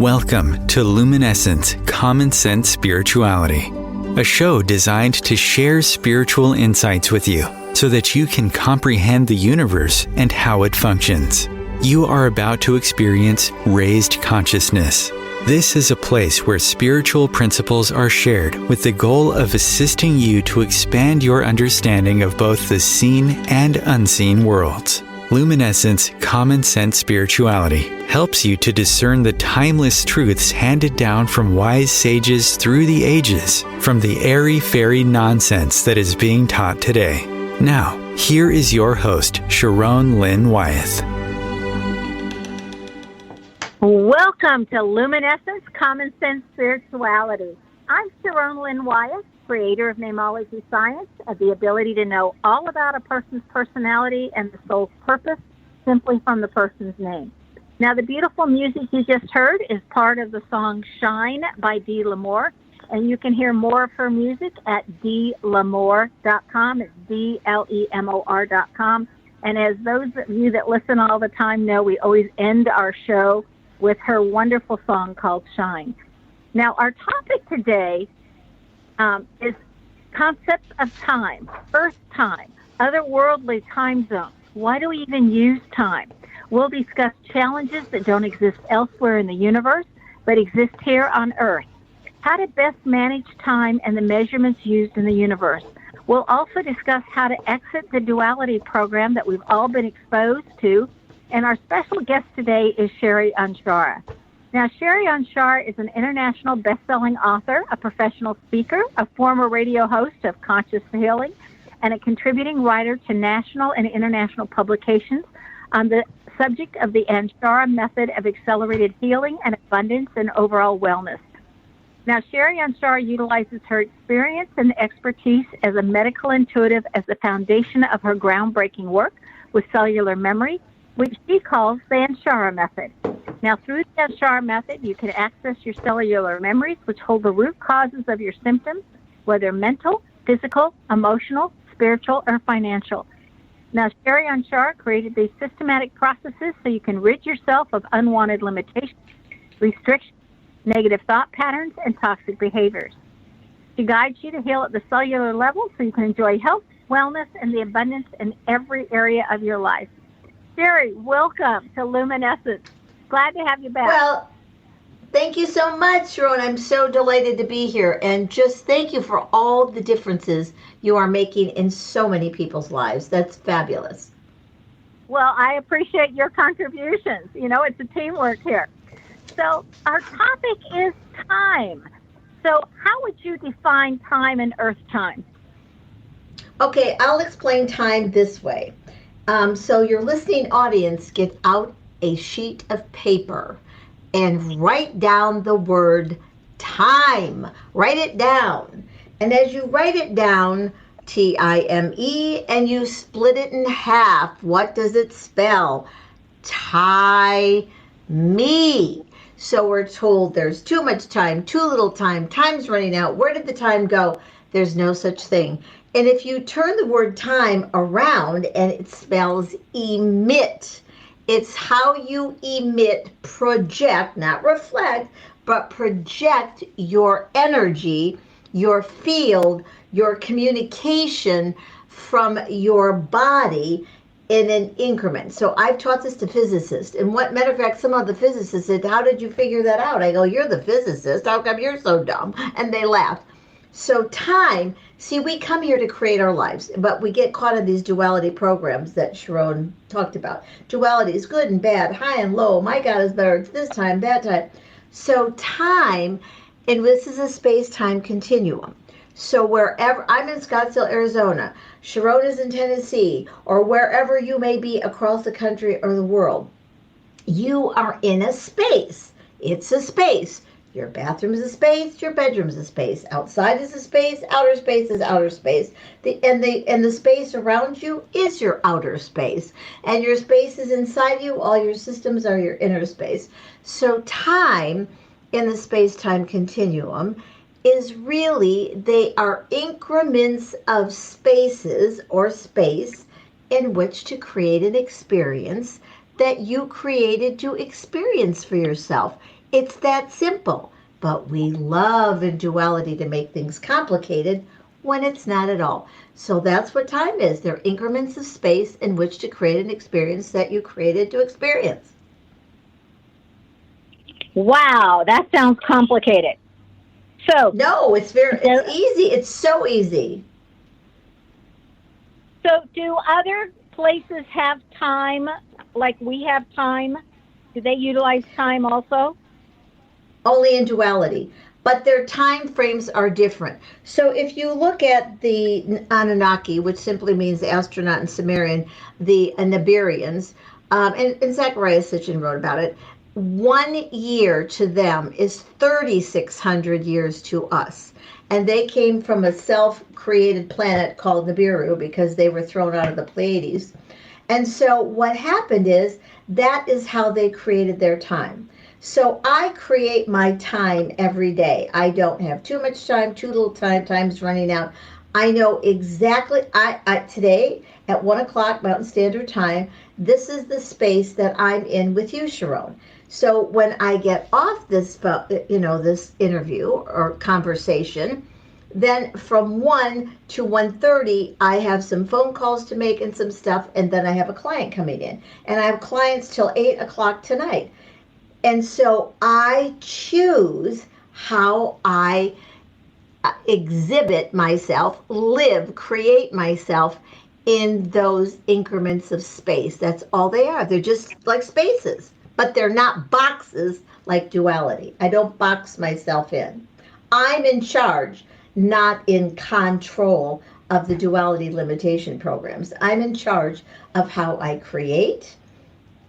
Welcome to Luminescence Common Sense Spirituality, a show designed to share spiritual insights with you so that you can comprehend the universe and how it functions. You are about to experience raised consciousness. This is a place where spiritual principles are shared with the goal of assisting you to expand your understanding of both the seen and unseen worlds. Luminescence Common Sense Spirituality helps you to discern the timeless truths handed down from wise sages through the ages, from the airy-fairy nonsense that is being taught today. Now, here is your host, Lynn Wyeth. Welcome to Luminescence Common Sense Spirituality. I'm Lynn Wyeth, creator of Namology Science, of the ability to know all about a person's personality and the soul's purpose simply from the person's name. Now, the beautiful music you just heard is part of the song Shine by Dee L'Amour, and you can hear more of her music at DLamour.com. It's DLEMOR.com. And as those of you that listen all the time know, we always end our show with her wonderful song called Shine. Now, our topic today is concepts of time, Earth time, otherworldly time zones. Why do we even use time? We'll discuss challenges that don't exist elsewhere in the universe, but exist here on Earth. How to best manage time and the measurements used in the universe. We'll also discuss how to exit the duality program that we've all been exposed to. And our special guest today is Sherry Anshara. Now, Sherry Anshara is an international best-selling author, a professional speaker, a former radio host of Conscious Healing, and a contributing writer to national and international publications on the subject of the Anshara Method of accelerated healing and abundance and overall wellness. Now, Sherry Anshara utilizes her experience and expertise as a medical intuitive as the foundation of her groundbreaking work with cellular memory, which she calls the Anshara Method. Now, through the Anshara Method, you can access your cellular memories, which hold the root causes of your symptoms, whether mental, physical, emotional, spiritual, or financial. Now, Sherry Anshara created these systematic processes so you can rid yourself of unwanted limitations, restrictions, negative thought patterns, and toxic behaviors. She guides you to heal at the cellular level so you can enjoy health, wellness, and the abundance in every area of your life. Sherry, welcome to Luminescence. Glad to have you back. Well, thank you so much, Sharon. I'm so delighted to be here. And just thank you for all the differences you are making in so many people's lives. That's fabulous. Well, I appreciate your contributions. You know, it's a teamwork here. So our topic is time. So how would you define time and Earth time? Okay, I'll explain time this way. So your listening audience, get out a sheet of paper and write down the word time. Write it down. And as you write it down, T-I-M-E, and you split it in half, what does it spell? Time-me. So we're told there's too much time, too little time, time's running out. Where did the time go? There's no such thing. And if you turn the word time around and it spells emit, it's how you emit, project, not reflect, but project your energy, your field, your communication from your body in an increment. So I've taught this to physicists. And what matter of fact, some of the physicists said, how did you figure that out? I go, you're the physicist. How come you're so dumb? And they laughed. So time, see, we come here to create our lives, but we get caught in these duality programs that Sharon talked about. Duality is good and bad, high and low. My God is better. It's this time, that time. So time, and this is a space-time continuum. So wherever, I'm in Scottsdale, Arizona, Sharon is in Tennessee, or wherever you may be across the country or the world, you are in a space. It's a space. Your bathroom is a space, your bedroom is a space, outside is a space, outer space is outer space. And the space around you is your outer space. And your space is inside you, all your systems are your inner space. So time in the space-time continuum is really, they are increments of spaces or space in which to create an experience that you created to experience for yourself. It's that simple. But we love in duality to make things complicated when it's not at all. So that's what time is. They're increments of space in which to create an experience that you created to experience. Wow, that sounds complicated. So no, it's easy. It's so easy. So do other places have time like we have time? Do they utilize time also? Only in duality. But their time frames are different. So if you look at the Anunnaki, which simply means astronaut in Sumerian, the Nibirians, and Zacharias Sitchin wrote about it, 1 year to them is 3,600 years to us. And they came from a self-created planet called Nibiru because they were thrown out of the Pleiades. And so what happened is that is how they created their time. So I create my time every day. I don't have too much time, too little time, time's running out. I know exactly, today at 1 o'clock Mountain Standard Time, this is the space that I'm in with you, Sharon. So when I get off this, this interview or conversation, then from 1 to 1:30, I have some phone calls to make and some stuff, and then I have a client coming in. And I have clients till 8 o'clock tonight. And so I choose how I exhibit myself, live, create myself in those increments of space. That's all they are. They're just like spaces, but they're not boxes like duality. I don't box myself in. I'm in charge, not in control of the duality limitation programs. I'm in charge of how I create,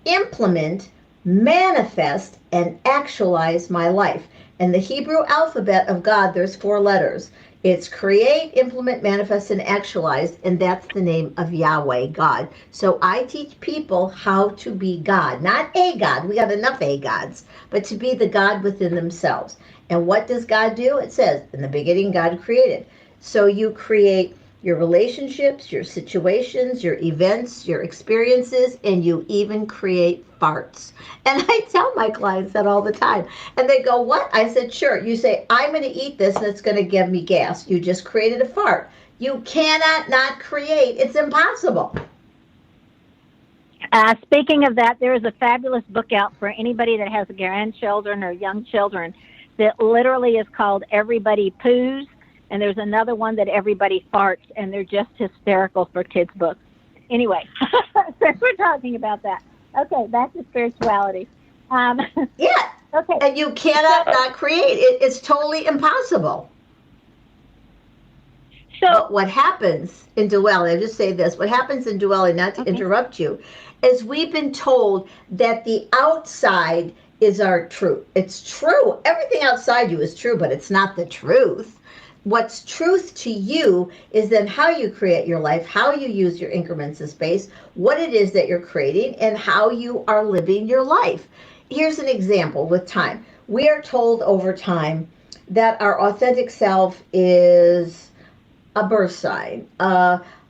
implement, manifest, and actualize my life. And the Hebrew alphabet of God, there's 4 letters. It's create, implement, manifest, and actualize, and that's the name of Yahweh, God. So I teach people how to be God, not a God. We got enough a gods, but to be the God within themselves. And what does God do? It says, in the beginning, God created. So you create your relationships, your situations, your events, your experiences, and you even create farts. And I tell my clients that all the time. And they go, what? I said, sure. You say, I'm going to eat this and it's going to give me gas. You just created a fart. You cannot not create. It's impossible. Speaking of that, there is a fabulous book out for anybody that has grandchildren or young children that literally is called Everybody Poos. And there's another one that Everybody Farts, and they're just hysterical for kids' books. Anyway, so we're talking about that. Okay, back to spirituality. Yeah. Okay. And you cannot not create. It's totally impossible. So, but what happens in duality, I'll just say this, what happens in duality, not to interrupt you, is we've been told that the outside is our truth. It's true. Everything outside you is true, but it's not the truth. What's truth to you is then how you create your life, how you use your increments of space, what it is that you're creating, and how you are living your life. Here's an example with time. We are told over time that our authentic self is a birth sign,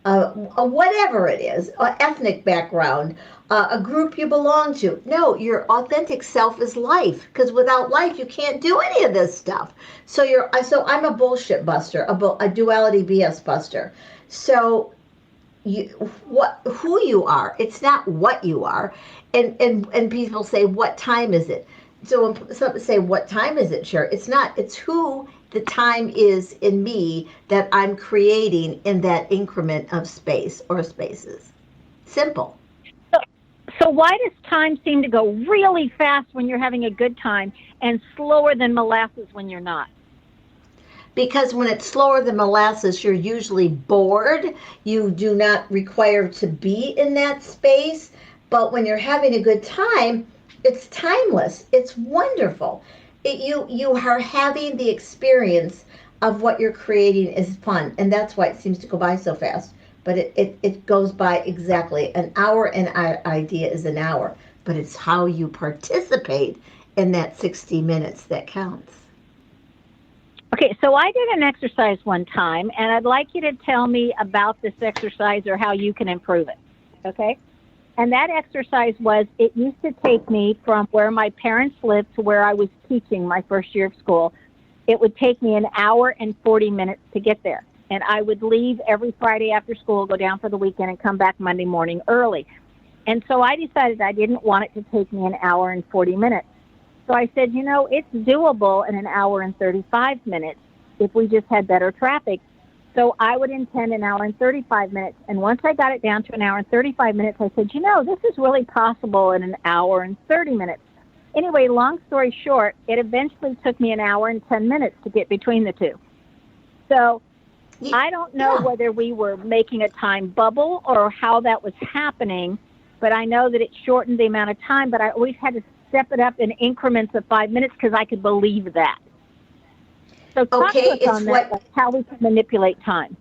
whatever it is, an ethnic background, a group you belong to. No, your authentic self is life, because without life you can't do any of this stuff. So I'm a bullshit buster, a duality BS buster. So who you are, it's not what you are. And people say, what time is it? So when some say, what time is it? Sure, it's not. It's who the time is in me that I'm creating in that increment of space or spaces. Simple. So why does time seem to go really fast when you're having a good time and slower than molasses when you're not? Because when it's slower than molasses, you're usually bored. You do not require to be in that space. But when you're having a good time, it's timeless. It's wonderful. You are having the experience of what you're creating is fun. And that's why it seems to go by so fast. But it goes by exactly an hour, and our idea is an hour. But it's how you participate in that 60 minutes that counts. Okay, so I did an exercise one time, and I'd like you to tell me about this exercise or how you can improve it. Okay? And that exercise was, it used to take me from where my parents lived to where I was teaching my first year of school. It would take me an hour and 40 minutes to get there. And I would leave every Friday after school, go down for the weekend, and come back Monday morning early. And so I decided I didn't want it to take me an hour and 40 minutes. So I said, it's doable in an hour and 35 minutes if we just had better traffic. So I would intend an hour and 35 minutes. And once I got it down to an hour and 35 minutes, I said, this is really possible in an hour and 30 minutes. Anyway, long story short, it eventually took me an hour and 10 minutes to get between the two. So I don't know whether we were making a time bubble or how that was happening, but I know that it shortened the amount of time, but I always had to step it up in increments of 5 minutes because I could believe that. So talk to us on that, like how we can manipulate time.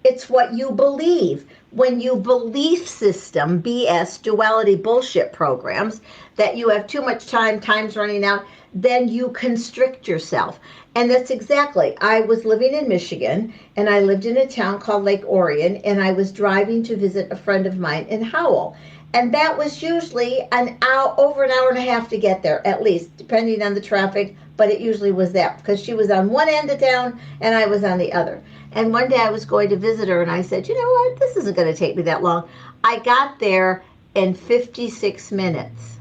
It's what you believe. When you belief system, BS, duality bullshit programs, that you have too much time, time's running out, then you constrict yourself. And that's exactly, I was living in Michigan, and I lived in a town called Lake Orion, and I was driving to visit a friend of mine in Howell. And that was usually over an hour and a half to get there, at least, depending on the traffic, but it usually was that, because she was on one end of town, and I was on the other. And one day I was going to visit her, and I said, you know what, this isn't going to take me that long. I got there in 56 minutes.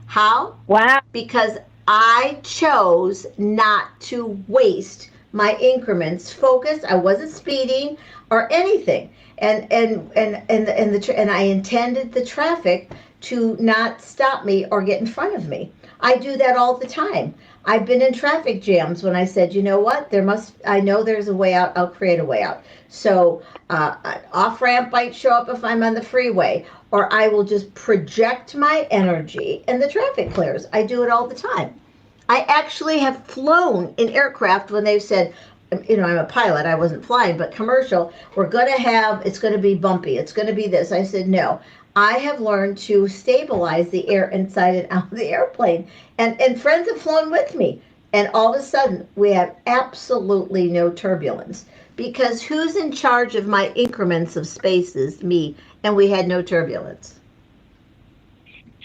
How? Wow. Because I chose not to waste my increments, focus. I wasn't speeding or anything. And I intended the traffic to not stop me or get in front of me. I do that all the time. I've been in traffic jams when I said, you know what, I know there's a way out, I'll create a way out. So an off-ramp might show up if I'm on the freeway, or I will just project my energy and the traffic clears. I do it all the time. I actually have flown in aircraft when they've said, I'm a pilot, I wasn't flying, but commercial, it's going to be bumpy, it's going to be this. I said, no. I have learned to stabilize the air inside and out of the airplane. And friends have flown with me. And all of a sudden, we have absolutely no turbulence. Because who's in charge of my increments of spaces? Me. And we had no turbulence.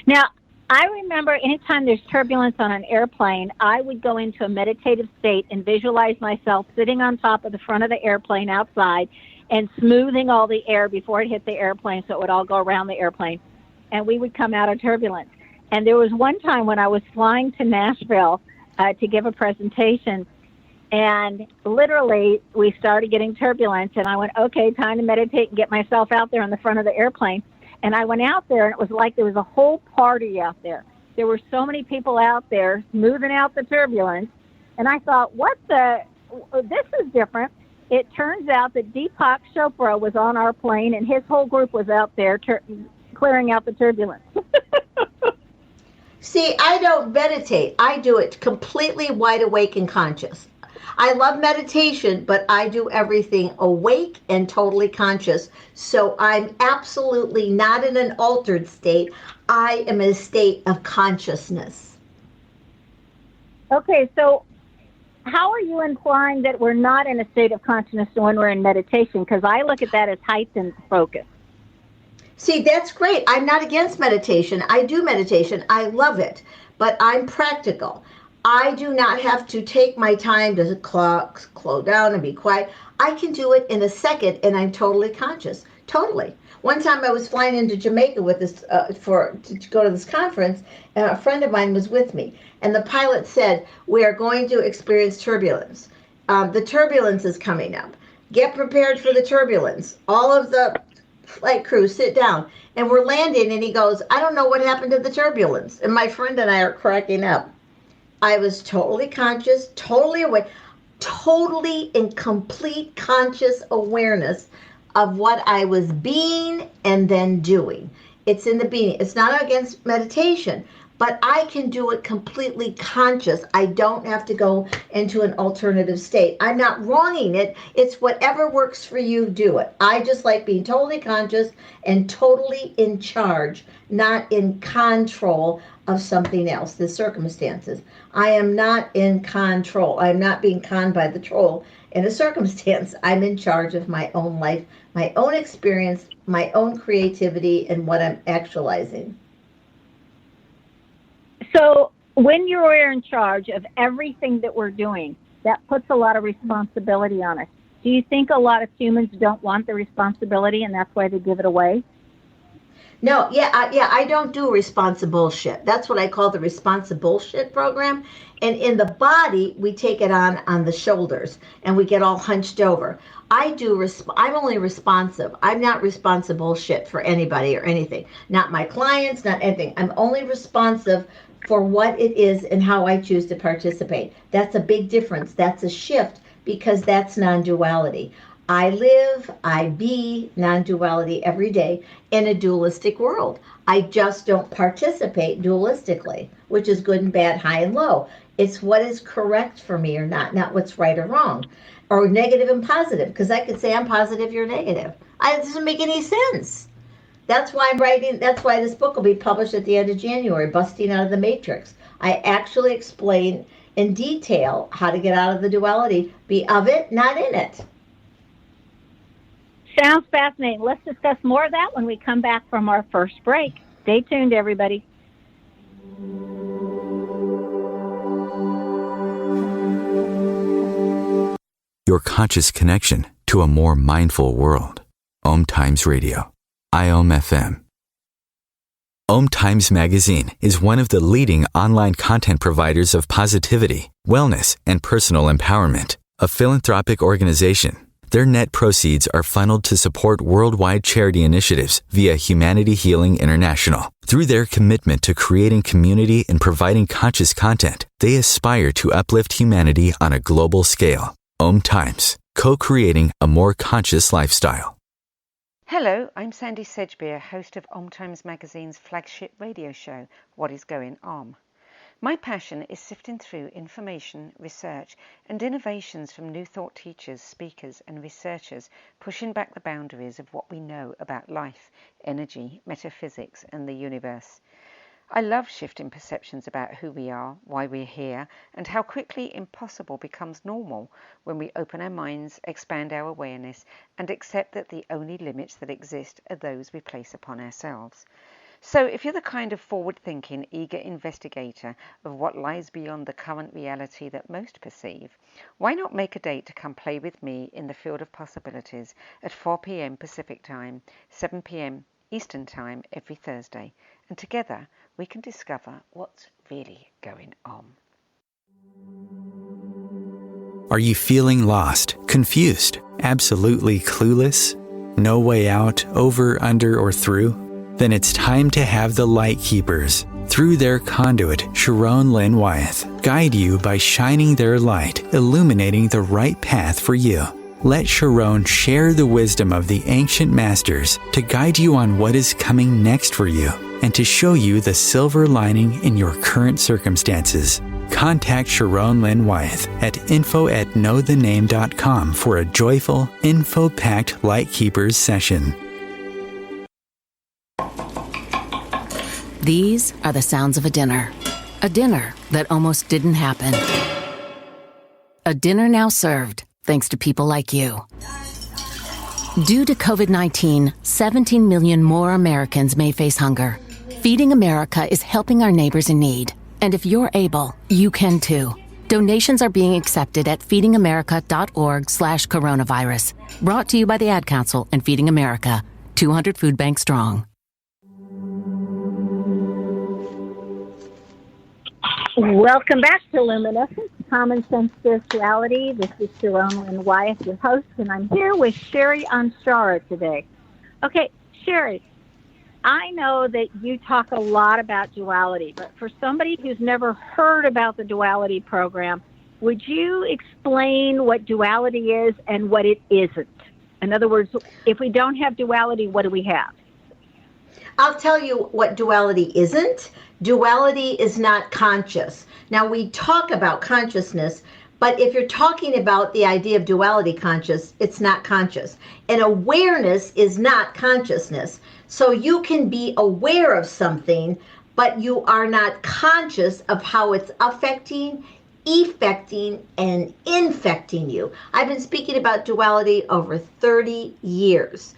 Now, I remember anytime there's turbulence on an airplane, I would go into a meditative state and visualize myself sitting on top of the front of the airplane outside and smoothing all the air before it hit the airplane so it would all go around the airplane. And we would come out of turbulence. And there was one time when I was flying to Nashville to give a presentation, and literally we started getting turbulence, and I went, okay, time to meditate and get myself out there on the front of the airplane. And I went out there, and it was like there was a whole party out there. There were so many people out there smoothing out the turbulence. And I thought, this is different. It turns out that Deepak Chopra was on our plane, and his whole group was out there clearing out the turbulence. See, I don't meditate. I do it completely wide awake and conscious. I love meditation, but I do everything awake and totally conscious. So I'm absolutely not in an altered state. I am in a state of consciousness. Okay, so how are you implying that we're not in a state of consciousness when we're in meditation? Because I look at that as heightened focus. See, that's great. I'm not against meditation. I do meditation. I love it. But I'm practical. I do not have to take my time to slow down and be quiet. I can do it in a second, and I'm totally conscious. Totally. One time I was flying into Jamaica with this to go to this conference, and a friend of mine was with me. And the pilot said, we are going to experience turbulence. The turbulence is coming up. Get prepared for the turbulence. All of the flight crew sit down. And we're landing, and he goes, I don't know what happened to the turbulence. And my friend and I are cracking up. I was totally conscious, totally awake, totally in complete conscious awareness of what I was being and then doing. It's in the being. It's not against meditation, but I can do it completely conscious. I don't have to go into an alternative state. I'm not wronging it. It's whatever works for you, do it. I just like being totally conscious and totally in charge, not in control of something else, the circumstances. I am not in control. I am not being conned by the troll. in a circumstance. I'm in charge of my own life, my own experience, my own creativity, and what I'm actualizing. So when you're in charge of everything that we're doing, that puts a lot of responsibility on us. Do you think a lot of humans don't want the responsibility and that's why they give it away? No, I don't do responsible shit. That's what I call the responsible shit program. And in the body, we take it on the shoulders and we get all hunched over. I'm only responsive. I'm not responsible shit for anybody or anything. Not my clients, not anything. I'm only responsive for what it is and how I choose to participate. That's a big difference. That's a shift because that's non-duality. I live, I be non-duality every day in a dualistic world. I just don't participate dualistically, which is good and bad, high and low. It's what is correct for me or not what's right or wrong, or negative and positive, because I could say I'm positive, you're negative. It doesn't make any sense. That's why that's why this book will be published at the end of January, Busting Out of the Matrix. I actually explain in detail how to get out of the duality, be of it, not in it. Sounds fascinating. Let's discuss more of that when we come back from our first break. Stay tuned, everybody. Your conscious connection to a more mindful world. OMTimes Radio. IOM FM. OMTimes Magazine is one of the leading online content providers of positivity, wellness, and personal empowerment. A philanthropic organization, their net proceeds are funneled to support worldwide charity initiatives via Humanity Healing International. Through their commitment to creating community and providing conscious content, they aspire to uplift humanity on a global scale. OMTimes, co-creating a more conscious lifestyle. Hello, I'm Sandy Sedgbeer, host of OMTimes Magazine's flagship radio show, What is Going On? My passion is sifting through information, research, and innovations from new thought teachers, speakers, and researchers pushing back the boundaries of what we know about life, energy, metaphysics, and the universe. I love shifting perceptions about who we are, why we're here, and how quickly impossible becomes normal when we open our minds, expand our awareness, and accept that the only limits that exist are those we place upon ourselves. So if you're the kind of forward-thinking, eager investigator of what lies beyond the current reality that most perceive, why not make a date to come play with me in the field of possibilities at 4 p.m. Pacific Time, 7 p.m. Eastern Time every Thursday, and together we can discover what's really going on. Are you feeling lost, confused, absolutely clueless? No way out, over, under, or through? Then it's time to have the Light Keepers, through their conduit, Lynn, Wyeth, guide you by shining their light, illuminating the right path for you. Let Sharon share the wisdom of the ancient masters to guide you on what is coming next for you and to show you the silver lining in your current circumstances. Contact Lynn Wyeth at info@knowthename.com for a joyful, info-packed Light Keepers session. These are the sounds of a dinner that almost didn't happen. A dinner now served, thanks to people like you. Due to COVID-19, 17 million more Americans may face hunger. Feeding America is helping our neighbors in need. And if you're able, you can too. Donations are being accepted at feedingamerica.org/coronavirus. Brought to you by the Ad Council and Feeding America, 200 food banks strong. Welcome back to Luminescence, Common Sense Spirituality. This is Lynn Wyeth, your host, and I'm here with Sherry Anshara today. Okay, Sherry, I know that you talk a lot about duality, but for somebody who's never heard about the duality program, would you explain what duality is and what it isn't? In other words, if we don't have duality, what do we have? I'll tell you what duality isn't. Duality is not conscious. Now, we talk about consciousness, but if you're talking about the idea of duality conscious, it's not conscious. And awareness is not consciousness. So you can be aware of something, but you are not conscious of how it's affecting, effecting and infecting you. I've been speaking about duality over 30 years.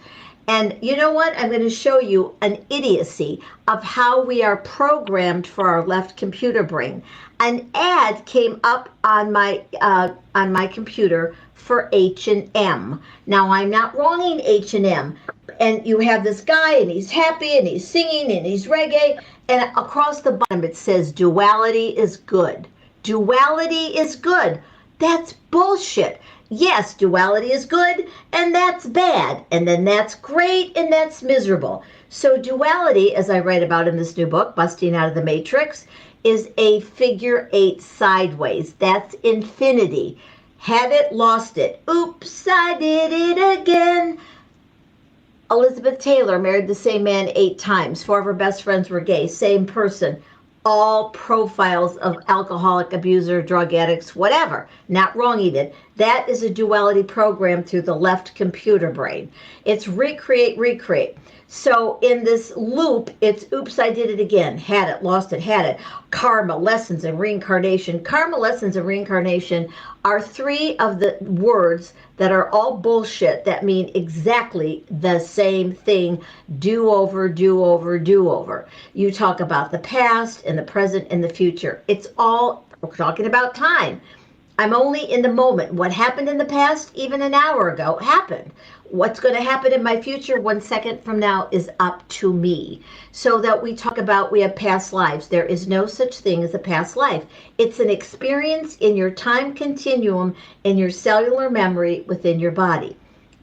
And you know what? I'm going to show you an idiocy of how we are programmed for our left computer brain. An ad came up on my computer for H&M. Now, I'm not wronging H&M. And you have this guy, and he's happy, and he's singing, and he's reggae. And across the bottom, it says, duality is good. Duality is good. That's bullshit. Yes, duality is good, and that's bad, and then that's great, and that's miserable. So duality, as I write about in this new book, Busting Out of the Matrix, is a figure 8 sideways. That's infinity. Had it, lost it. Oops, I did it again. Elizabeth Taylor married the same man 8 times. 4 of her best friends were gay. Same person. All profiles of alcoholic, abuser, drug addicts, whatever. Not wronging it. That is a duality program through the left computer brain. It's recreate, recreate. So in this loop, it's oops, I did it again. Had it, lost it, had it. Karma, lessons, and reincarnation. Karma, lessons, and reincarnation are 3 of the words that are all bullshit that mean exactly the same thing. Do over, do over, do over. You talk about the past and the present and the future. It's all, we're talking about time. I'm only in the moment. What happened in the past, even an hour ago, happened. What's going to happen in my future 1 second from now is up to me. So that we talk about, we have past lives. There is no such thing as a past life. It's an experience in your time continuum, in your cellular memory within your body.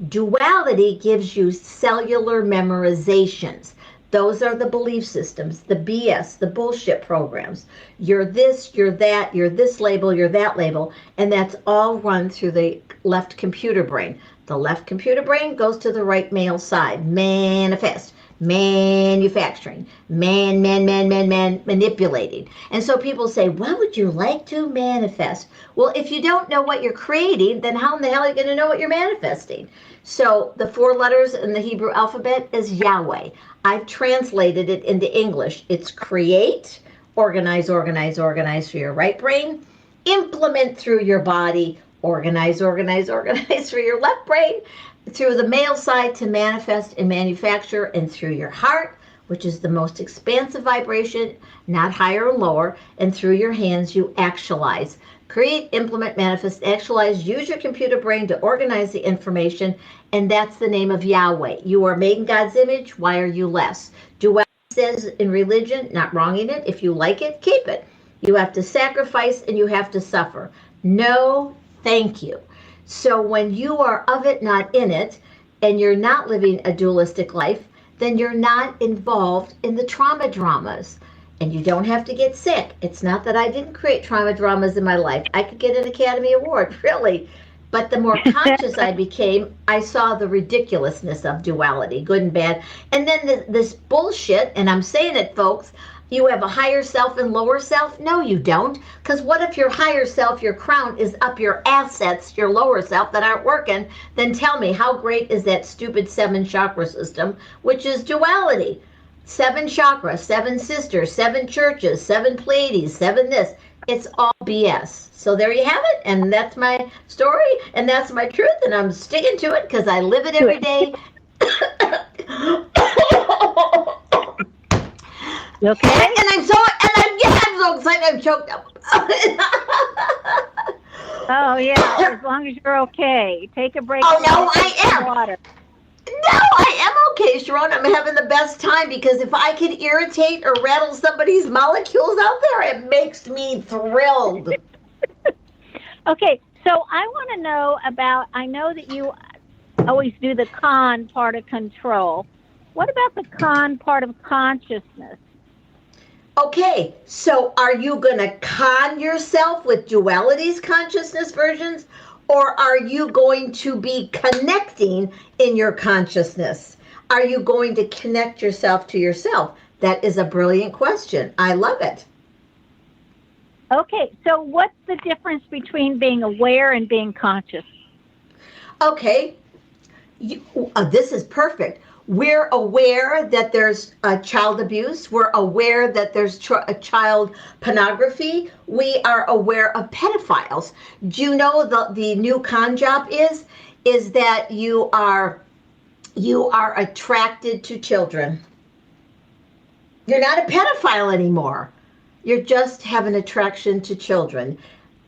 Duality gives you cellular memorizations. Those are the belief systems, the BS, the bullshit programs. You're this, you're that, you're this label, you're that label, and that's all run through the left computer brain. The left computer brain goes to the right male side. Manifest, manufacturing, manipulating. And so people say, what would you like to manifest? Well, if you don't know what you're creating, then how in the hell are you going to know what you're manifesting? So the 4 letters in the Hebrew alphabet is Yahweh. I've translated it into English. It's create, organize, organize, organize through your right brain, implement through your body, organize, organize, organize through your left brain, through the male side to manifest and manufacture, and through your heart, which is the most expansive vibration, not higher or lower, and through your hands you actualize. Create, implement, manifest, actualize, use your computer brain to organize the information, and that's the name of Yahweh. You are made in God's image. Why are you less? Duality says in religion, not wronging it. If you like it, keep it. You have to sacrifice and you have to suffer. No, thank you. So when you are of it, not in it, and you're not living a dualistic life, then you're not involved in the trauma dramas. And you don't have to get sick. It's not that I didn't create trauma dramas in my life. I could get an Academy Award, really. But the more conscious I became, I saw the ridiculousness of duality, good and bad. And then this bullshit, and I'm saying it, folks, you have a higher self and lower self? No, you don't. Because what if your higher self, your crown, is up your assets, your lower self that aren't working? Then tell me, how great is that stupid 7 chakra system, which is duality? 7 chakras, 7 sisters, 7 churches, 7 Pleiades, 7 this. It's all BS. So there you have it. And that's my story. And that's my truth. And I'm sticking to it because I live it every day. You okay? And I'm so excited. I'm choked up. Oh, yeah. As long as you're okay. Take a break. Oh, no, I am. Water. No, I am okay, Sharon. I'm having the best time because if I can irritate or rattle somebody's molecules out there, it makes me thrilled. Okay, so I want to know about, I know that you always do the con part of control. What about the con part of consciousness? Okay, so are you going to con yourself with duality's consciousness versions? Or are you going to be connecting in your consciousness? Are you going to connect yourself to yourself? That is a brilliant question. I love it. Okay, so what's the difference between being aware and being conscious? Okay, this is perfect. We're aware that there's child abuse. We're aware that there's child pornography. We are aware of pedophiles. Do you know the new con job is that you are attracted to children. You're not a pedophile anymore. You just have an attraction to children.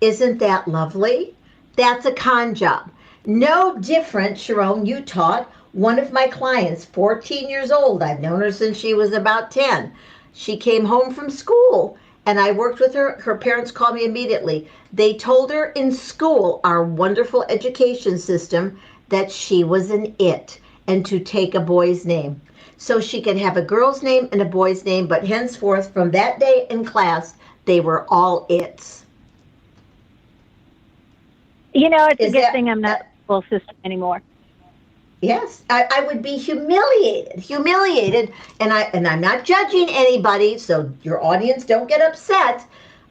Isn't that lovely? That's a con job. No different, Sharon, you taught one of my clients, 14 years old. I've known her since she was about 10. She came home from school and I worked with her. Her parents called me immediately. They told her in school, our wonderful education system, that she was an it and to take a boy's name. So she could have a girl's name and a boy's name, but henceforth from that day in class, they were all its. You know, it's a good thing I'm not in the school system anymore. Yes, I would be humiliated, and I'm not judging anybody, so your audience don't get upset.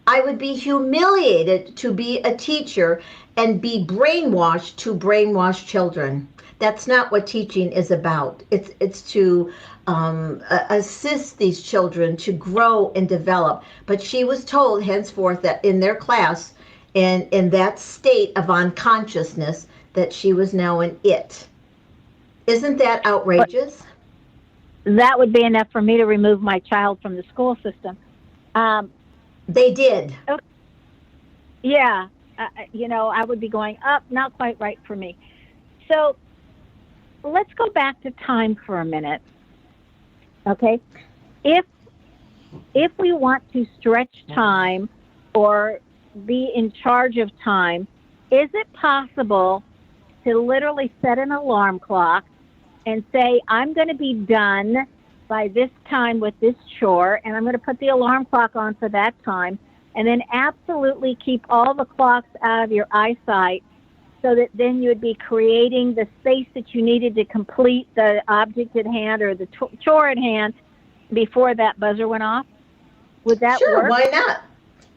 I would be humiliated to be a teacher and be brainwashed to brainwash children. That's not what teaching is about. It's to assist these children to grow and develop. But she was told henceforth that in their class, in that state of unconsciousness, that she was now an it. Isn't that outrageous? That would be enough for me to remove my child from the school system. They did. Yeah. I would be going up, not quite right for me. So let's go back to time for a minute. Okay? If we want to stretch time or be in charge of time, is it possible to literally set an alarm clock and say, I'm going to be done by this time with this chore, and I'm going to put the alarm clock on for that time, and then absolutely keep all the clocks out of your eyesight so that then you would be creating the space that you needed to complete the object at hand or the chore at hand before that buzzer went off? Would that Sure, work? why not?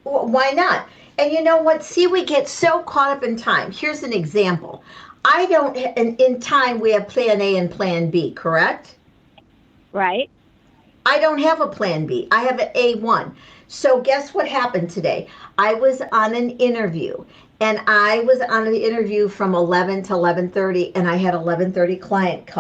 Why not? And you know what? See, we get so caught up in time. Here's an example. I don't, in time, we have plan A and plan B, correct? Right. I don't have a plan B. I have an A1. So guess what happened today? I was on an interview, and I was on an interview from 11 to 11:30, and I had 11:30 client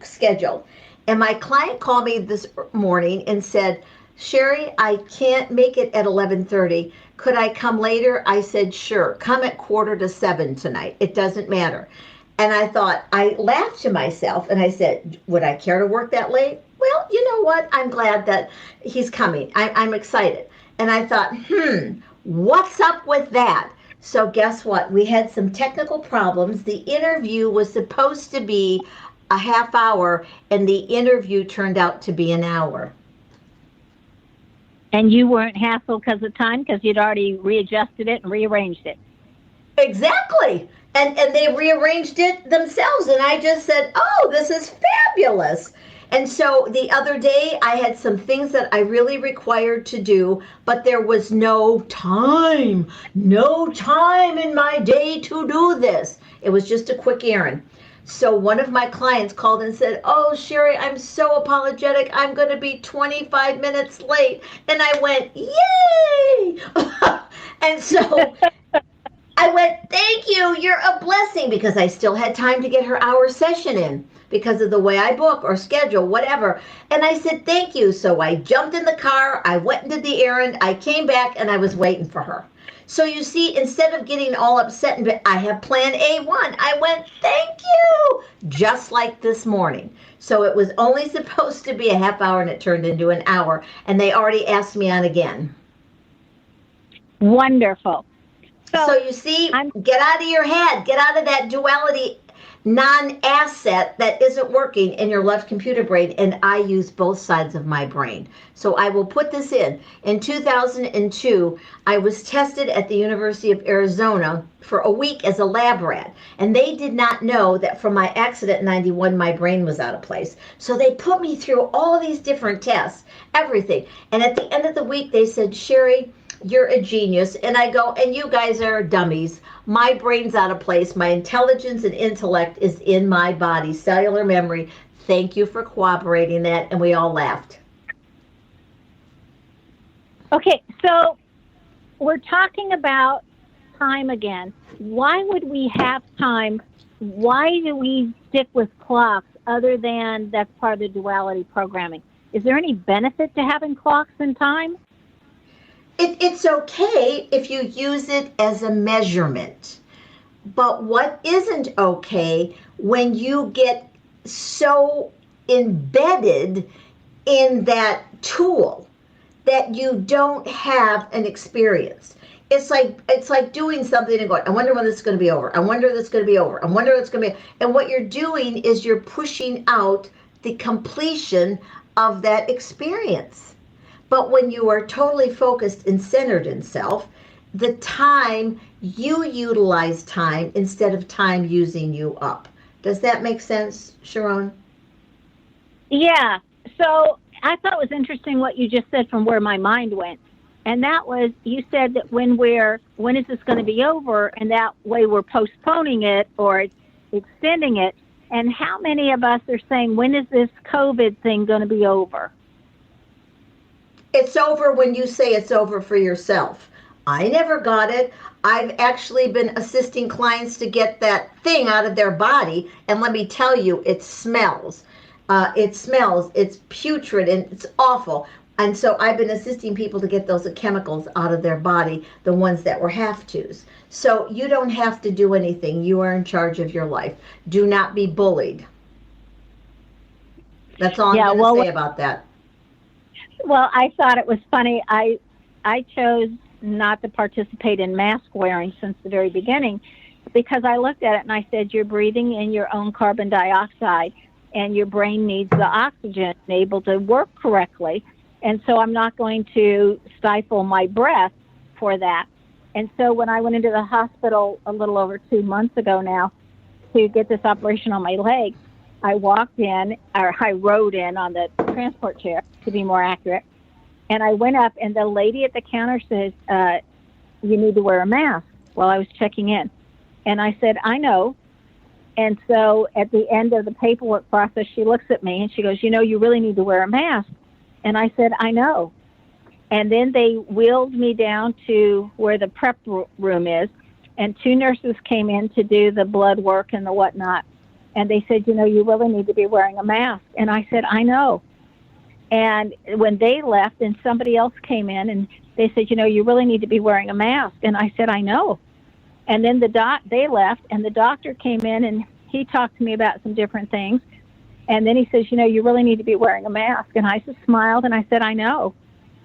scheduled. And my client called me this morning and said, Sherry, I can't make it at 11:30. Could I come later? I said, sure. Come at 6:45 tonight. It doesn't matter. And I laughed to myself and I said, would I care to work that late? Well, you know what? I'm glad that he's coming. I'm excited. And I thought, what's up with that? So guess what? We had some technical problems. The interview was supposed to be a half hour and the interview turned out to be an hour. And you weren't hassled because of time because you'd already readjusted it and rearranged it. Exactly. And they rearranged it themselves. And I just said, oh, this is fabulous. And so the other day I had some things that I really required to do, but there was no time in my day to do this. It was just a quick errand. So one of my clients called and said, oh, Sherry, I'm so apologetic. I'm going to be 25 minutes late. And I went, yay! And so I went, thank you. You're a blessing, because I still had time to get her hour session in because of the way I book or schedule, whatever. And I said, thank you. So I jumped in the car. I went and did the errand. I came back and I was waiting for her. So you see, instead of getting all upset, and I have plan A1, I went, thank you, just like this morning. So it was only supposed to be a half hour and it turned into an hour, and they already asked me on again. Wonderful. So you see, get out of your head, get out of that duality non-asset that isn't working in your left computer brain, and I use both sides of my brain. So I will put this in. In 2002, I was tested at the University of Arizona for a week as a lab rat, and they did not know that from my accident in 91, my brain was out of place. So they put me through all these different tests, everything. And at the end of the week, they said, Sherry, you're a genius. And I go, and you guys are dummies. My brain's out of place. My intelligence and intellect is in my body. Cellular memory. Thank you for cooperating that. And we all laughed. Okay, so we're talking about time again. Why would we have time? Why do we stick with clocks other than that's part of the duality programming? Is there any benefit to having clocks and time? It's okay if you use it as a measurement. But what isn't okay when you get so embedded in that tool that you don't have an experience. It's like doing something and going, I wonder when this is going to be over. I wonder if it's going to be over. I wonder if it's going to be. And what you're doing is you're pushing out the completion of that experience. But when you are totally focused and centered in self, the time, you utilize time instead of time using you up. Does that make sense, Sharon? Yeah. So I thought it was interesting what you just said from where my mind went. And that was, you said that when is this going to be over? And that way we're postponing it or extending it. And how many of us are saying, when is this COVID thing going to be over? It's over when you say it's over for yourself. I never got it. I've actually been assisting clients to get that thing out of their body. And let me tell you, it smells. It's putrid, and it's awful. And so I've been assisting people to get those chemicals out of their body, the ones that were have-tos. So you don't have to do anything. You are in charge of your life. Do not be bullied. That's all I'm going to say about that. Well, I thought it was funny. I chose not to participate in mask wearing since the very beginning because I looked at it and I said, you're breathing in your own carbon dioxide and your brain needs the oxygen able to work correctly. And so I'm not going to stifle my breath for that. And so when I went into the hospital a little over 2 months ago now to get this operation on my leg, I walked in, or I rode in on the transport chair, to be more accurate. And I went up, and the lady at the counter says, you need to wear a mask, while I was checking in. And I said, I know. And so at the end of the paperwork process, she looks at me, and she goes, you really need to wear a mask. And I said, I know. And then they wheeled me down to where the prep room is, and 2 nurses came in to do the blood work and the whatnot. And they said, you really need to be wearing a mask. And I said, I know. And when they left and somebody else came in and they said, you really need to be wearing a mask. And I said, I know. And then they left and the doctor came in and he talked to me about some different things. And then he says, you really need to be wearing a mask. And I just smiled and I said, I know.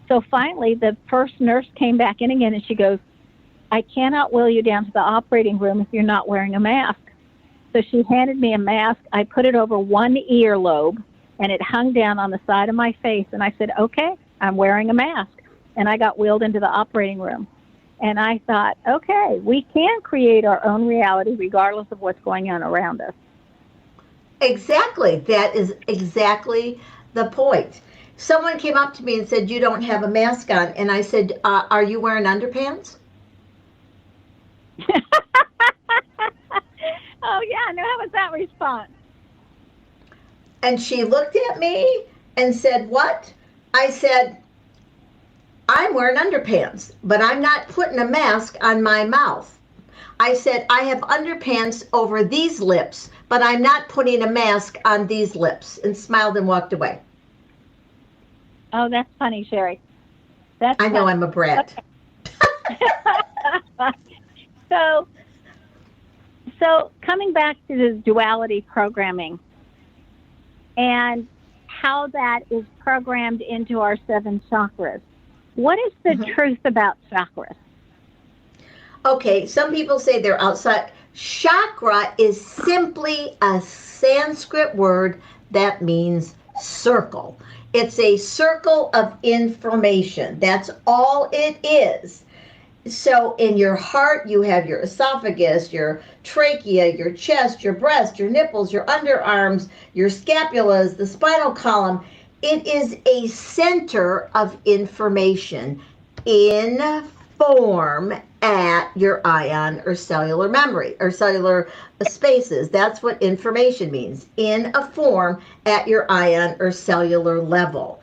So finally, the first nurse came back in again and she goes, I cannot wheel you down to the operating room if you're not wearing a mask. So she handed me a mask. I put it over one earlobe and it hung down on the side of my face. And I said, okay, I'm wearing a mask. And I got wheeled into the operating room. And I thought, okay, we can create our own reality regardless of what's going on around us. Exactly. That is exactly the point. Someone came up to me and said, you don't have a mask on. And I said, are you wearing underpants? Oh, yeah. No, how was that response? And she looked at me and said, what? I said, I'm wearing underpants, but I'm not putting a mask on my mouth. I said, I have underpants over these lips, but I'm not putting a mask on these lips, and smiled and walked away. Oh, that's funny, Sherry. I know I'm a brat. Okay. So coming back to the duality programming and how that is programmed into our 7 chakras. What is the truth about chakras? Okay, some people say they're outside. Chakra is simply a Sanskrit word that means circle. It's a circle of information. That's all it is. So in your heart, you have your esophagus, your trachea, your chest, your breast, your nipples, your underarms, your scapulas, the spinal column. It is a center of information. in form at your ion or cellular memory or cellular spaces. That's what information means. In a form at your ion or cellular level.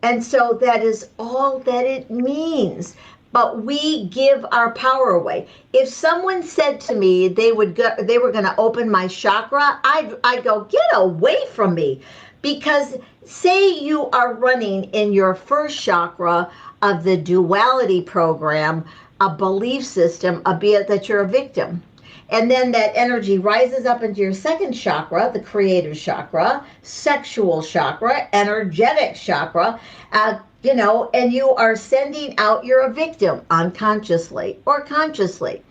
And so that is all that it means. But we give our power away. If someone said to me they were going to open my chakra, I'd go, get away from me. Because say you are running in your first chakra of the duality program, a belief system, albeit that you're a victim. And then that energy rises up into your second chakra, the creative chakra, sexual chakra, energetic chakra, and you are sending out you're a victim unconsciously or consciously.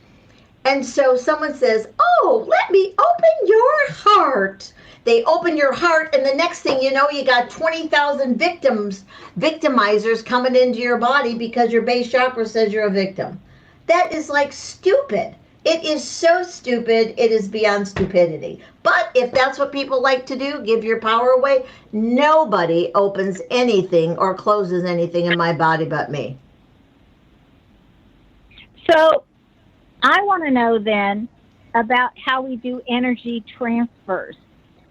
And so someone says, oh, let me open your heart. They open your heart, and the next thing you know, you got 20,000 victimizers coming into your body because your base chakra says you're a victim. That is like stupid. It is so stupid, it is beyond stupidity. But if that's what people like to do, give your power away, nobody opens anything or closes anything in my body but me. So I want to know then about how we do energy transfers,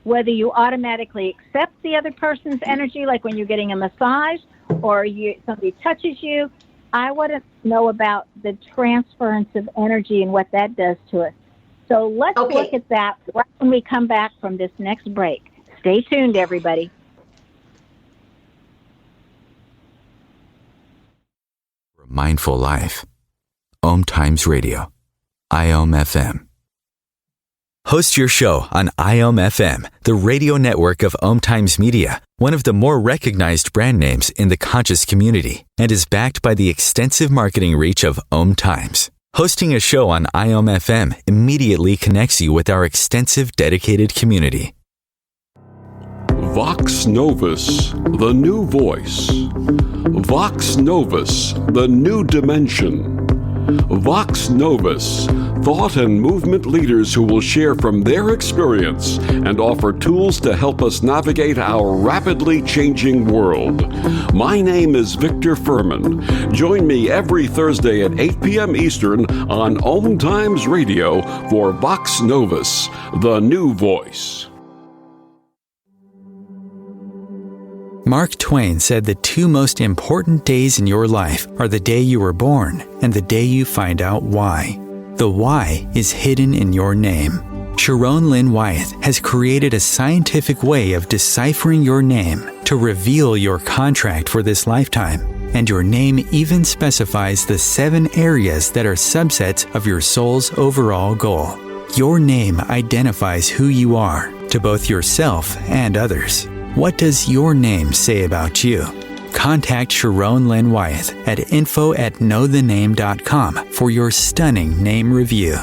whether you automatically accept the other person's energy, like when you're getting a massage or somebody touches you. I want to know about the transference of energy and what that does to us. So let's look at that right when we come back from this next break. Stay tuned, everybody. Mindful Life. OMTimes Radio. IOM-FM. Host your show on IOM-FM, the radio network of OMTimes Media, one of the more recognized brand names in the conscious community, and is backed by the extensive marketing reach of OMTimes. Hosting a show on IOM-FM immediately connects you with our extensive dedicated community. Vox Novus, the new voice. Vox Novus, the new dimension. Vox Novus, thought and movement leaders who will share from their experience and offer tools to help us navigate our rapidly changing world. My name is Victor Furman. Join me every Thursday at 8 p.m. Eastern on OMTimes Radio for Vox Novus, the new voice. Mark Twain said the two most important days in your life are the day you were born and the day you find out why. The why is hidden in your name. Sharon Lynn Wyeth has created a scientific way of deciphering your name to reveal your contract for this lifetime. And your name even specifies the 7 areas that are subsets of your soul's overall goal. Your name identifies who you are to both yourself and others. What does your name say about you? Contact Sharon Lynn Wyeth at info@knowthename.com for your stunning name review.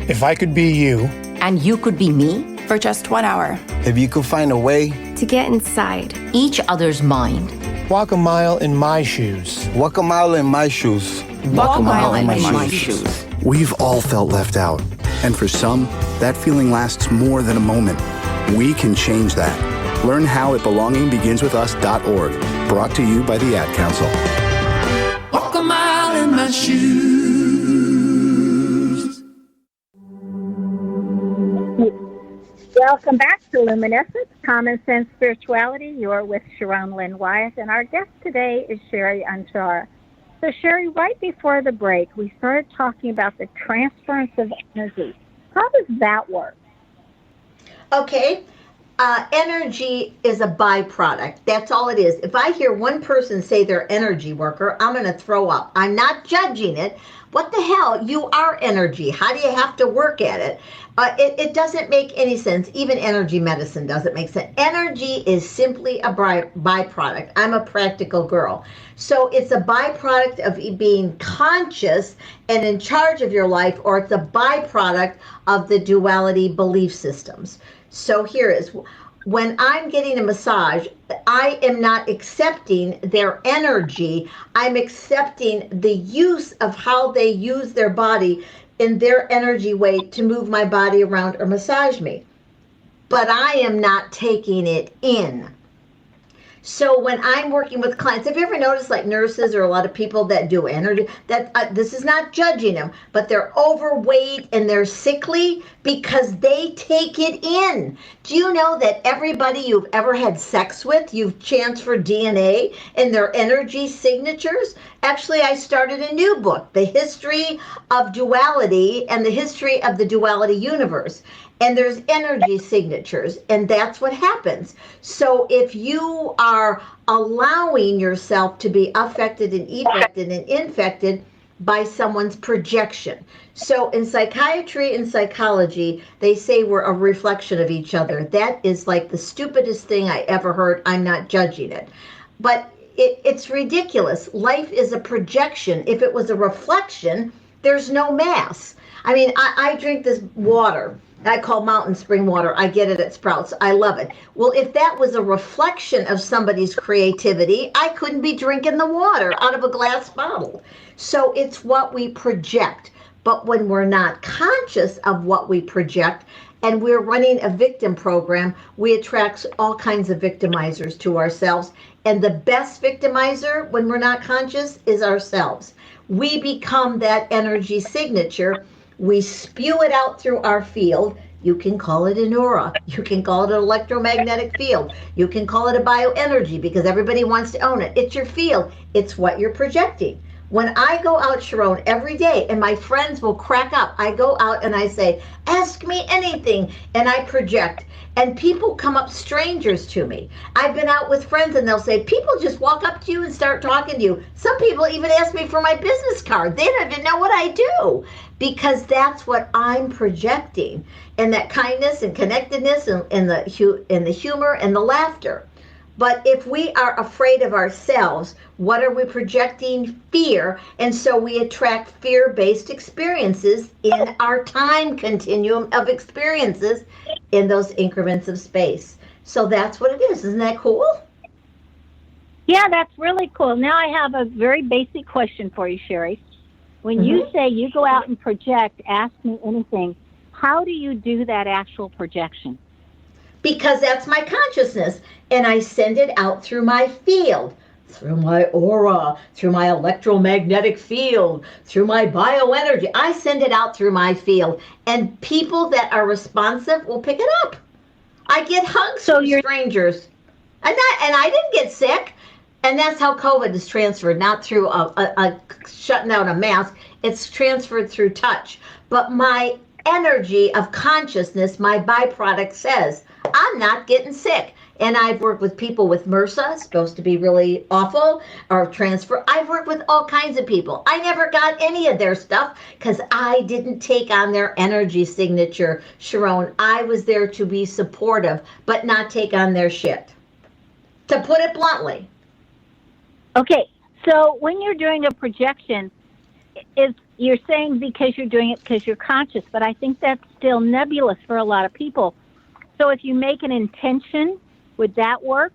If I could be you, and you could be me, for just 1 hour, if you could find a way to get inside each other's mind, walk a mile in my shoes. Walk a mile in my shoes. Walk a mile in my shoes. We've all felt left out, and for some, that feeling lasts more than a moment. We can change that. Learn how at belongingbeginswithus.org. Brought to you by the Ad Council. Walk a mile in my shoes. Welcome back to Luminescence, Common Sense Spirituality. You're with Sharon Lynn Wyeth, and our guest today is Sherry Anshara. So, Sherry, right before the break, we started talking about the transference of energy. How does that work? Okay. Energy is a byproduct. That's all it is. If I hear one person say they're energy worker, I'm going to throw up. I'm not judging it. What the hell? You are energy. How do you have to work at it? It doesn't make any sense. Even energy medicine doesn't make sense. Energy is simply a byproduct. I'm a practical girl. So it's a byproduct of being conscious and in charge of your life, or it's a byproduct of the duality belief systems. So here is, when I'm getting a massage, I am not accepting their energy. I'm accepting the use of how they use their body in their energy way to move my body around or massage me. But I am not taking it in. So when I'm working with clients, have you ever noticed like nurses or a lot of people that do energy, that this is not judging them, but they're overweight and they're sickly because they take it in. Do you know that everybody you've ever had sex with, you've transferred DNA in their energy signatures? Actually, I started a new book, The History of Duality and the History of the Duality Universe. And there's energy signatures, and that's what happens. So if you are allowing yourself to be affected and affected and infected by someone's projection. So in psychiatry and psychology, they say we're a reflection of each other. That is like the stupidest thing I ever heard. I'm not judging it. But it's ridiculous. Life is a projection. If it was a reflection, there's no mass. I mean, I drink this water. I call mountain spring water. I get it at Sprouts. I love it. Well, if that was a reflection of somebody's creativity, I couldn't be drinking the water out of a glass bottle. So it's what we project. But when we're not conscious of what we project, and we're running a victim program, we attract all kinds of victimizers to ourselves. And the best victimizer, when we're not conscious, is ourselves. We become that energy signature. We spew it out through our field. You can call it an aura. You can call it an electromagnetic field. You can call it a bioenergy because everybody wants to own it. It's your field. It's what you're projecting. When I go out, Sharon, every day, and my friends will crack up, I go out and I say, ask me anything, and I project. And people come up, strangers to me. I've been out with friends and they'll say, people just walk up to you and start talking to you. Some people even ask me for my business card. They don't even know what I do because that's what I'm projecting. And that kindness and connectedness and the humor and the laughter. But if we are afraid of ourselves, what are we projecting? Fear. And so we attract fear-based experiences in our time continuum of experiences in those increments of space. So that's what it is. Isn't that cool? Yeah, that's really cool. Now I have a very basic question for you, Sherry. When you say you go out and project, ask me anything, how do you do that actual projection? Because that's my consciousness, and I send it out through my field, through my aura, through my electromagnetic field, through my bioenergy. I send it out through my field, and people that are responsive will pick it up. I get hugs from strangers, and I didn't get sick, and that's how COVID is transferred, not through a shutting out a mask. It's transferred through touch. But my energy of consciousness, my byproduct says, I'm not getting sick. And I've worked with people with MRSA, supposed to be really awful, or transfer. I've worked with all kinds of people. I never got any of their stuff because I didn't take on their energy signature, Sharon. I was there to be supportive, but not take on their shit. To put it bluntly. Okay, so when you're doing a projection, you're saying because you're doing it because you're conscious, but I think that's still nebulous for a lot of people. So if you make an intention, would that work?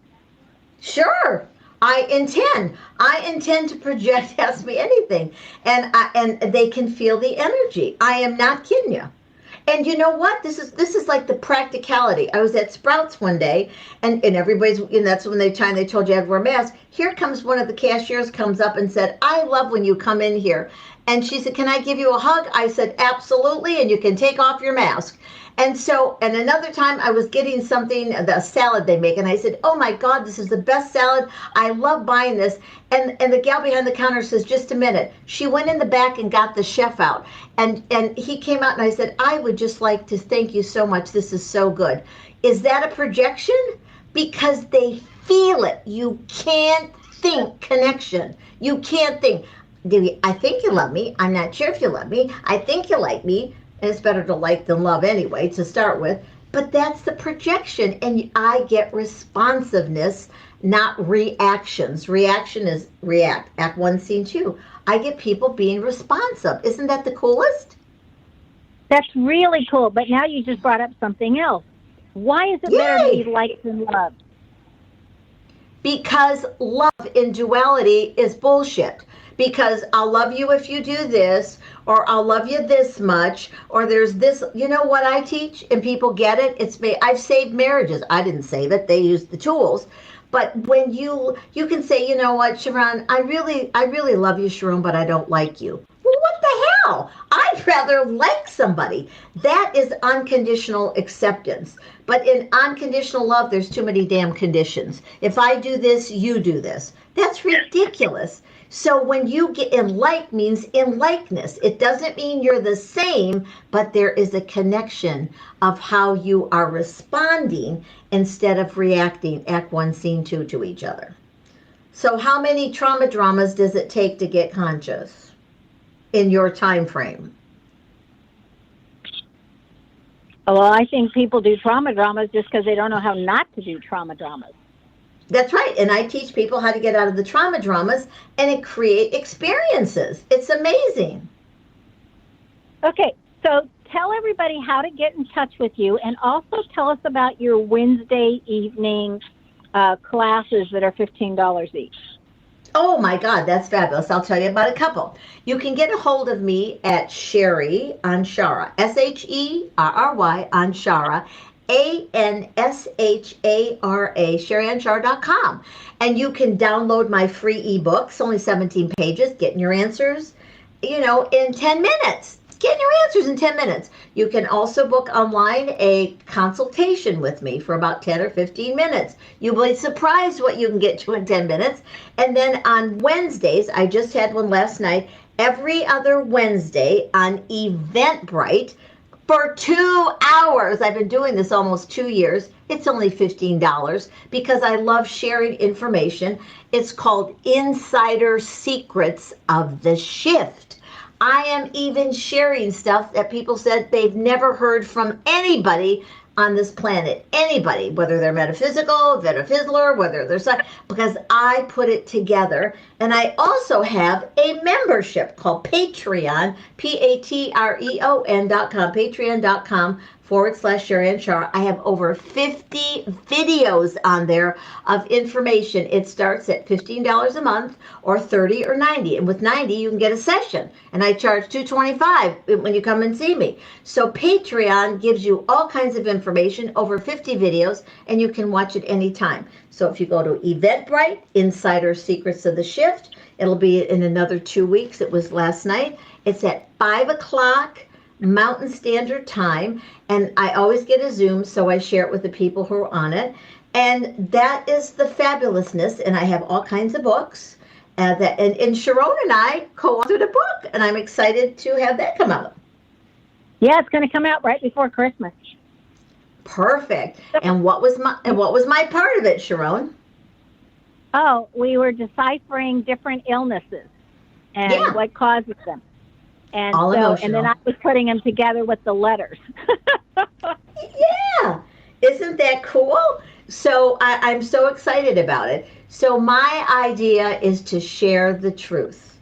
Sure. I intend to project, ask me anything. And they can feel the energy. I am not kidding you. And you know what? This is like the practicality. I was at Sprouts one day, and everybody's, and that's when they told you I had to wear a mask. Here comes one of the cashiers, comes up and said, I love when you come in here. And she said, can I give you a hug? I said, absolutely, and you can take off your mask. And another time I was getting something, the salad they make, and I said, oh my God, this is the best salad. I love buying this. And the gal behind the counter says, just a minute. She went in the back and got the chef out. And he came out and I said, I would just like to thank you so much. This is so good. Is that a projection? Because they feel it. You can't think connection. You can't think, I think you love me. I'm not sure if you love me. I think you like me. And it's better to like than love anyway, to start with. But that's the projection. And I get responsiveness, not reactions. Reaction is react. Act 1, Scene 2. I get people being responsive. Isn't that the coolest? That's really cool. But now you just brought up something else. Why is it better to be liked than loved? Because love in duality is bullshit. Because I'll love you if you do this, or I'll love you this much, or there's this. You know what I teach, and people get it? I've saved marriages. I didn't save it. They used the tools. But when you can say, you know what, Sharon, I really love you, Sharon, but I don't like you. Well, what the hell? I'd rather like somebody. That is unconditional acceptance. But in unconditional love, there's too many damn conditions. If I do this, you do this. That's ridiculous. So when you get in like means in likeness, it doesn't mean you're the same, but there is a connection of how you are responding instead of reacting, act one, scene two, to each other. So how many trauma dramas does it take to get conscious in your time frame? Well, I think people do trauma dramas just because they don't know how not to do trauma dramas. That's right. And I teach people how to get out of the trauma dramas and create experiences. It's amazing. Okay, so tell everybody how to get in touch with you, and also tell us about your Wednesday evening classes that are $15 each. Oh my God, that's fabulous. I'll tell you about a couple. You can get a hold of me at Sherry Anshara, Sherry Anshara, ANSHARA, SherryAnshara.com. And you can download my free ebook, only 17 pages, getting your answers, in 10 minutes. Getting your answers in 10 minutes. You can also book online a consultation with me for about 10 or 15 minutes. You'll be surprised what you can get to in 10 minutes. And then on Wednesdays, I just had one last night, every other Wednesday on Eventbrite, for 2 hours. I've been doing this almost 2 years. It's only $15 because I love sharing information. It's called Insider Secrets of the Shift. I am even sharing stuff that people said they've never heard from anybody on this planet. Anybody, whether they're metaphysical, whether they're because I put it together. And I also have a membership called Patreon, Patreon.com, patreon.com/Sherry Anshara. I have over 50 videos on there of information. It starts at $15 a month or $30 or $90. And with $90, you can get a session. And I charge $225 when you come and see me. So Patreon gives you all kinds of information, over 50 videos, and you can watch it anytime. So if you go to Eventbrite, Insider Secrets of the Shift, it'll be in another 2 weeks. It was last night. It's at 5 o'clock. Mountain Standard Time, and I always get a Zoom, so I share it with the people who are on it, and that is the fabulousness. And I have all kinds of books, and Sharon and I co-authored a book, and I'm excited to have that come out. Yeah, it's going to come out right before Christmas. Perfect. And what was my part of it, Sharon? Oh, we were deciphering different illnesses and what causes them. And all emotional. And then I was putting them together with the letters. Yeah, isn't that cool? So I'm so excited about it. So my idea is to share the truth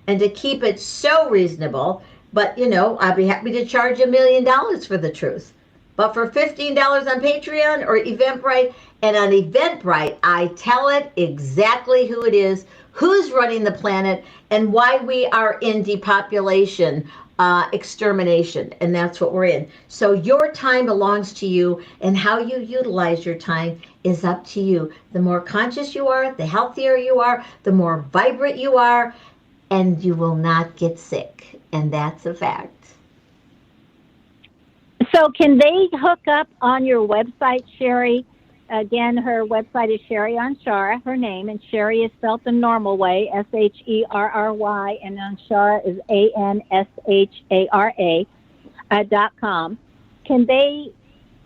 and to keep it so reasonable. But I'd be happy to charge $1 million for the truth. But for $15 on Patreon or Eventbrite, and on Eventbrite, I tell it exactly who it is, who's running the planet, and why we are in depopulation, extermination, and that's what we're in. So your time belongs to you, and how you utilize your time is up to you. The more conscious you are, the healthier you are, the more vibrant you are, and you will not get sick, and that's a fact. So can they hook up on your website, Sherry? Again, her website is Sherry Anshara, her name, and Sherry is spelled the normal way, Sherry, and Anshara is ANSHARA.com. Do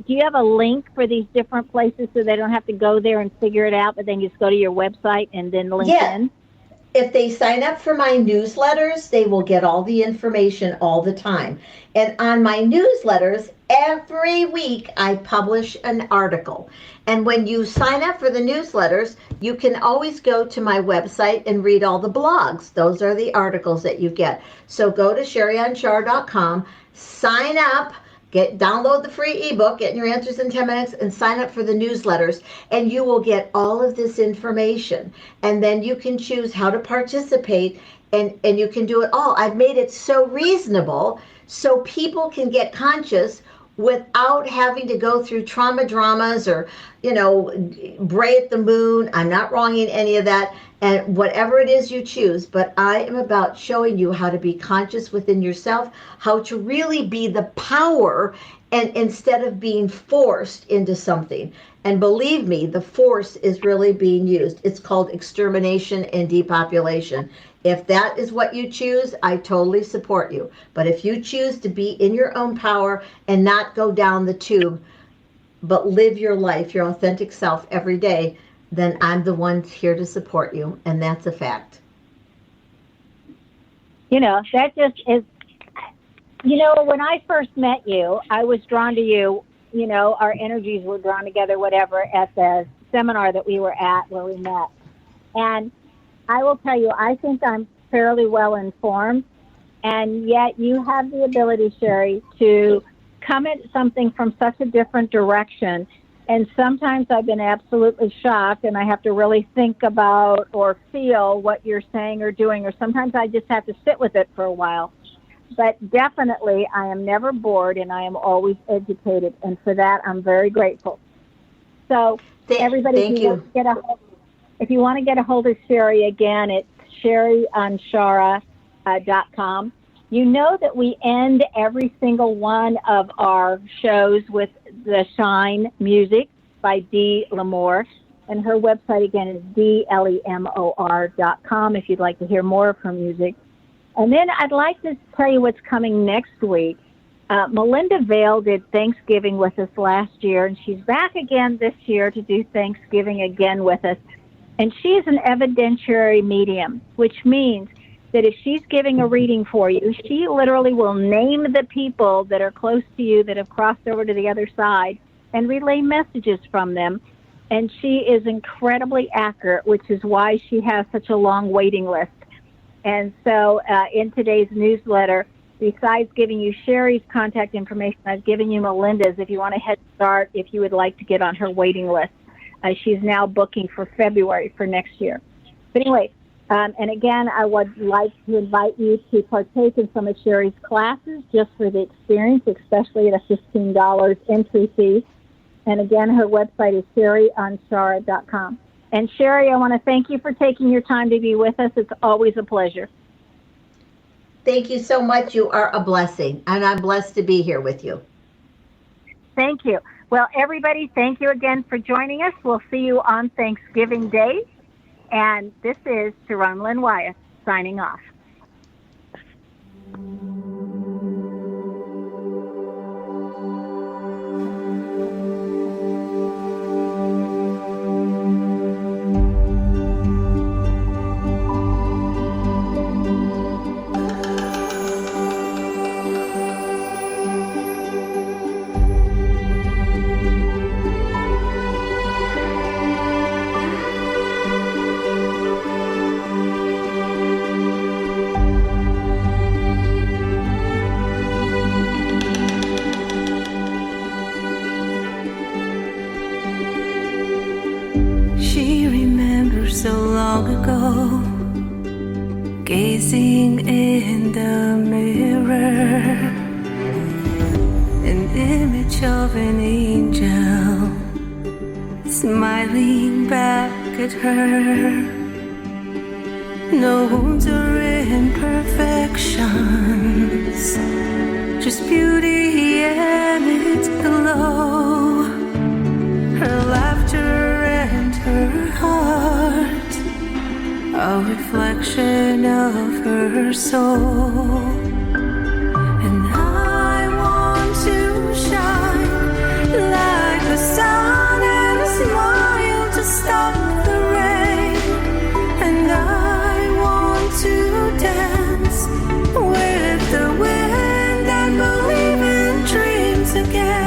you have a link for these different places so they don't have to go there and figure it out, but then you just go to your website and then link in? If they sign up for my newsletters, they will get all the information all the time. And on my newsletters, every week I publish an article. And when you sign up for the newsletters, you can always go to my website and read all the blogs. Those are the articles that you get. So go to SherryAnshara.com, sign up, download the free ebook, Getting Your Answers in 10 Minutes, and sign up for the newsletters, and you will get all of this information. And then you can choose how to participate, and you can do it all. I've made it so reasonable so people can get conscious without having to go through dramas or, bray at the moon. I'm not wronging any of that. And whatever it is you choose, but I am about showing you how to be conscious within yourself, how to really be the power, and instead of being forced into something. And believe me, the force is really being used. It's called extermination and depopulation. If that is what you choose, I totally support you. But if you choose to be in your own power and not go down the tube, but live your life, your authentic self every day, then I'm the one here to support you. And that's a fact. That just is, when I first met you, I was drawn to you. Our energies were drawn together, whatever, at the seminar that we were at where we met. And I will tell you, I think I'm fairly well informed, and yet you have the ability, Sherry, to come at something from such a different direction. And sometimes I've been absolutely shocked, and I have to really think about or feel what you're saying or doing, or sometimes I just have to sit with it for a while. But definitely, I am never bored, and I am always educated, and for that, I'm very grateful. So, everybody, if you want to get a hold of Sherry again, it's sherryanshara.com. You know that we end every single one of our shows with the Shine music by Dee Lamore, and her website again is dlemor.com if you'd like to hear more of her music. And then I'd like to tell you what's coming next week. Melinda Vale did Thanksgiving with us last year, and she's back again this year to do Thanksgiving again with us. And she's an evidentiary medium, which means that if she's giving a reading for you, she literally will name the people that are close to you that have crossed over to the other side and relay messages from them. And she is incredibly accurate, which is why she has such a long waiting list. And so in today's newsletter, besides giving you Sherry's contact information, I've given you Melinda's if you want a head start, if you would like to get on her waiting list. She's now booking for February for next year. But anyway, and again, I would like to invite you to partake in some of Sherry's classes just for the experience, especially at a $15 entry fee. And again, her website is sherryanshara.com. And Sherry, I want to thank you for taking your time to be with us. It's always a pleasure. Thank you so much. You are a blessing, and I'm blessed to be here with you. Thank you. Well, everybody, thank you again for joining us. We'll see you on Thanksgiving Day. And this is Sharon Lynn Wyeth signing off. So long ago, gazing in the mirror, an image of an angel smiling back at her. No wounds or imperfections, just beauty and its glow. Her laughter and her heart, a reflection of her soul. And I want to shine like the sun and smile to stop the rain. And I want to dance with the wind and believe in dreams again.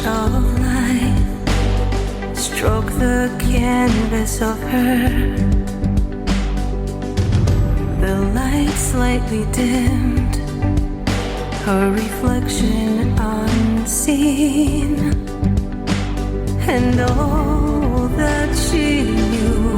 Of life stroke the canvas of her, light slightly dimmed, her reflection unseen, and all that she knew